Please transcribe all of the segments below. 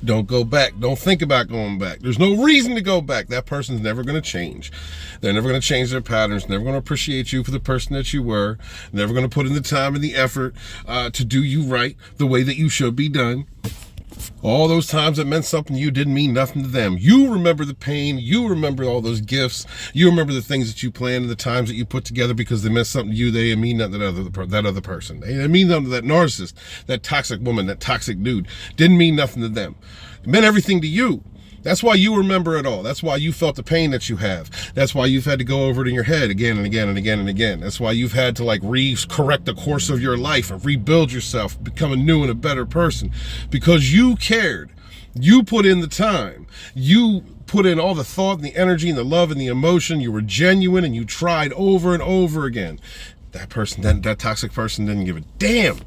Don't go back. Don't think about going back. There's no reason to go back. That person's never going to change. They're never going to change their patterns, never going to appreciate you for the person that you were, never going to put in the time and the effort to do you right the way that you should be done. All those times that meant something to you didn't mean nothing to them. You remember the pain. You remember all those gifts. You remember the things that you planned and the times that you put together because they meant something to you. They didn't mean nothing to that other person. They didn't mean nothing to that narcissist, that toxic woman, that toxic dude. Didn't mean nothing to them. It meant everything to you. That's why you remember it all. That's why you felt the pain that you have. That's why you've had to go over it in your head again and again and again and again. That's why you've had to correct the course of your life and rebuild yourself, become a new and a better person because you cared. You put in the time. You put in all the thought and the energy and the love and the emotion. You were genuine and you tried over and over again. That person, that toxic person didn't give a damn.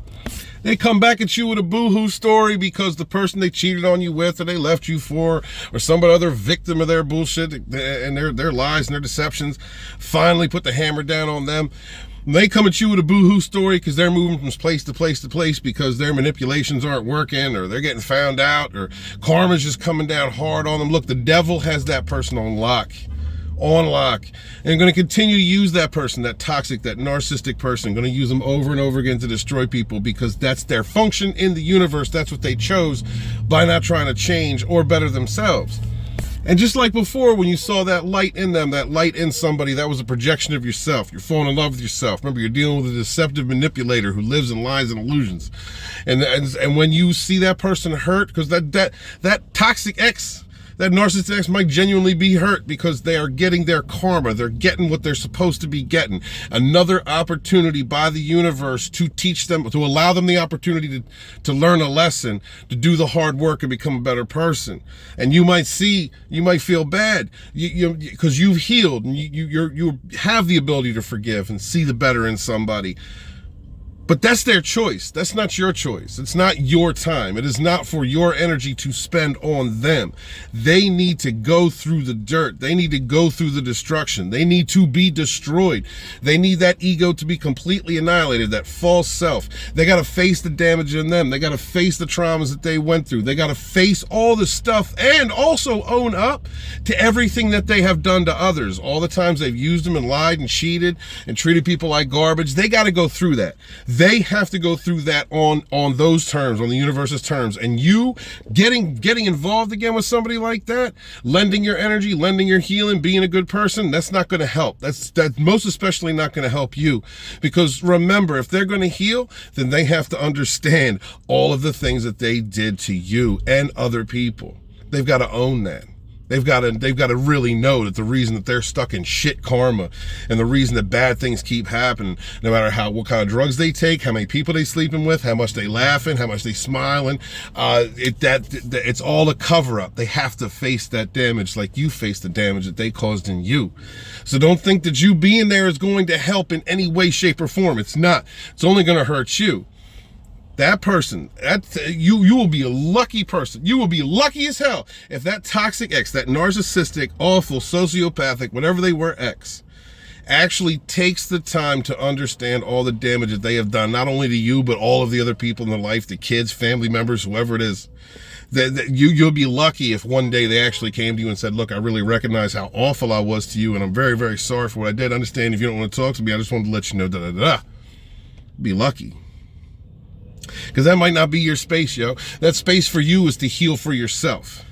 They come back at you with a boo-hoo story because the person they cheated on you with or they left you for or some other victim of their bullshit and their lies and their deceptions finally put the hammer down on them. They come at you with a boo-hoo story because they're moving from place to place to place because their manipulations aren't working or they're getting found out or karma's just coming down hard on them. Look, the devil has that person on lock. And going to continue to use that person, that toxic, that narcissistic person, going to use them over and over again to destroy people because that's their function in the universe. That's what they chose by not trying to change or better themselves. And just like before, when you saw that light in them, that light in somebody, that was a projection of yourself. You're falling in love with yourself. Remember, you're dealing with a deceptive manipulator who lives in lies and illusions. And when you see that person hurt, because that toxic ex, that narcissistic ex might genuinely be hurt because they are getting their karma. They're getting what they're supposed to be getting. Another opportunity by the universe to teach them, to allow them the opportunity to learn a lesson, to do the hard work and become a better person. And you might feel bad because you've healed and you have the ability to forgive and see the better in somebody. But that's their choice. That's not your choice. It's not your time. It is not for your energy to spend on them. They need to go through the dirt. They need to go through the destruction. They need to be destroyed. They need that ego to be completely annihilated, that false self. They got to face the damage in them. They got to face the traumas that they went through. They got to face all the stuff and also own up to everything that they have done to others. All the times they've used them and lied and cheated and treated people like garbage. They got to go through that. They have to go through that on those terms, on the universe's terms. And you getting involved again with somebody like that, lending your energy, lending your healing, being a good person, that's not going to help. That's most especially not going to help you. Because remember, if they're going to heal, then they have to understand all of the things that they did to you and other people. They've got to own that. They've got to really know that the reason that they're stuck in shit karma and the reason that bad things keep happening, no matter what kind of drugs they take, how many people they sleeping with, how much they laughing, how much they smiling, it's all a cover up. They have to face that damage like you faced the damage that they caused in you. So don't think that you being there is going to help in any way, shape, or form. It's not. It's only going to hurt you. That person, you will be a lucky person. You will be lucky as hell if that toxic ex, that narcissistic, awful, sociopathic, whatever they were ex, actually takes the time to understand all the damage that they have done, not only to you, but all of the other people in their life, the kids, family members, whoever it is. You'll be lucky if one day they actually came to you and said, look, I really recognize how awful I was to you, and I'm very, very sorry for what I did. I understand if you don't want to talk to me. I just wanted to let you know, Be lucky. Because that might not be your space, yo. That space for you is to heal for yourself.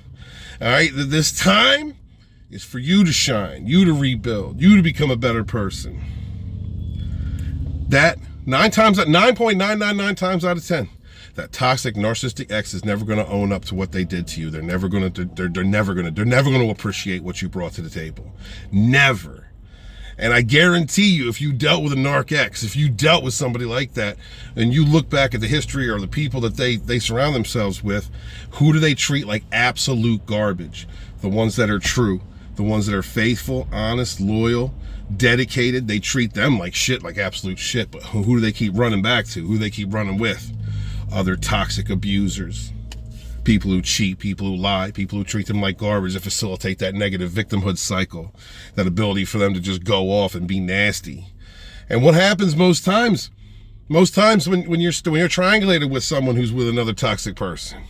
All right? This time is for you to shine, you to rebuild, you to become a better person. That 9.999 times out of 10, that toxic narcissistic ex is never going to own up to what they did to you. They're never going to appreciate what you brought to the table. Never. And I guarantee you, if you dealt with a narc ex, if you dealt with somebody like that, and you look back at the history or the people that they surround themselves with, who do they treat like absolute garbage? The ones that are true, the ones that are faithful, honest, loyal, dedicated. They treat them like shit, like absolute shit. But who do they keep running back to? Who do they keep running with? Other toxic abusers. People who cheat, people who lie, people who treat them like garbage that facilitate that negative victimhood cycle, that ability for them to just go off and be nasty. And what happens most times when you're triangulated with someone who's with another toxic person,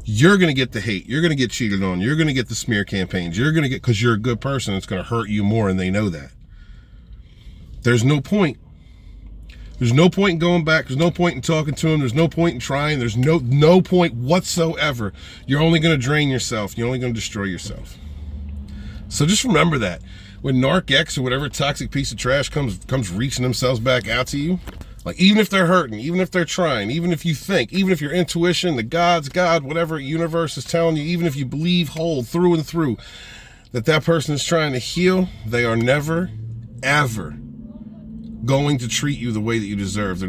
you're going to get the hate. You're going to get cheated on. You're going to get the smear campaigns. You're going to get, because you're a good person, it's going to hurt you more, and they know that. There's no point. There's no point in going back. There's no point in talking to him. There's no point in trying. There's no point whatsoever. You're only going to drain yourself. You're only going to destroy yourself. So just remember that. When Narc X or whatever toxic piece of trash comes reaching themselves back out to you, like, even if they're hurting, even if they're trying, even if you think, even if your intuition, the God, whatever universe is telling you, even if you believe whole through and through that person is trying to heal, they are never, ever going to treat you the way that you deserve. They're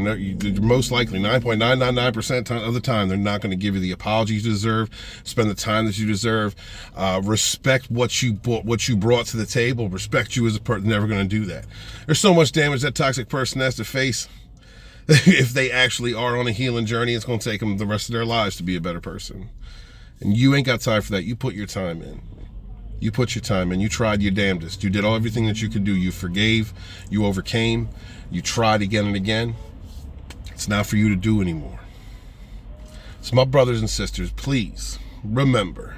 most likely 9.999% of the time, they're not going to give you the apology you deserve, spend the time that you deserve, respect what you brought to the table, respect you as a person. Never going to do that. There's so much damage that toxic person has to face. If they actually are on a healing journey, it's going to take them the rest of their lives to be a better person. And you ain't got time for that. You put your time in. You put your time in. You tried your damnedest. You did everything that you could do. You forgave. You overcame. You tried again and again. It's not for you to do anymore. So my brothers and sisters, please remember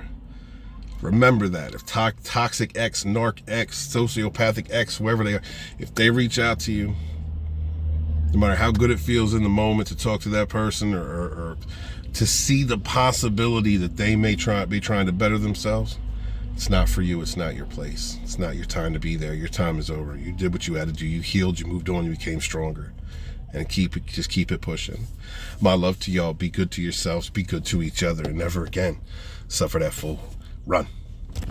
that. If toxic X, narc X, sociopathic X, whoever they are, if they reach out to you, no matter how good it feels in the moment to talk to that person or to see the possibility that they may be trying to better themselves, it's not for you. It's not your place. It's not your time to be there. Your time is over. You did what you had to do. You healed. You moved on. You became stronger. And just keep it pushing. My love to y'all. Be good to yourselves. Be good to each other. And never again suffer that fool. Run.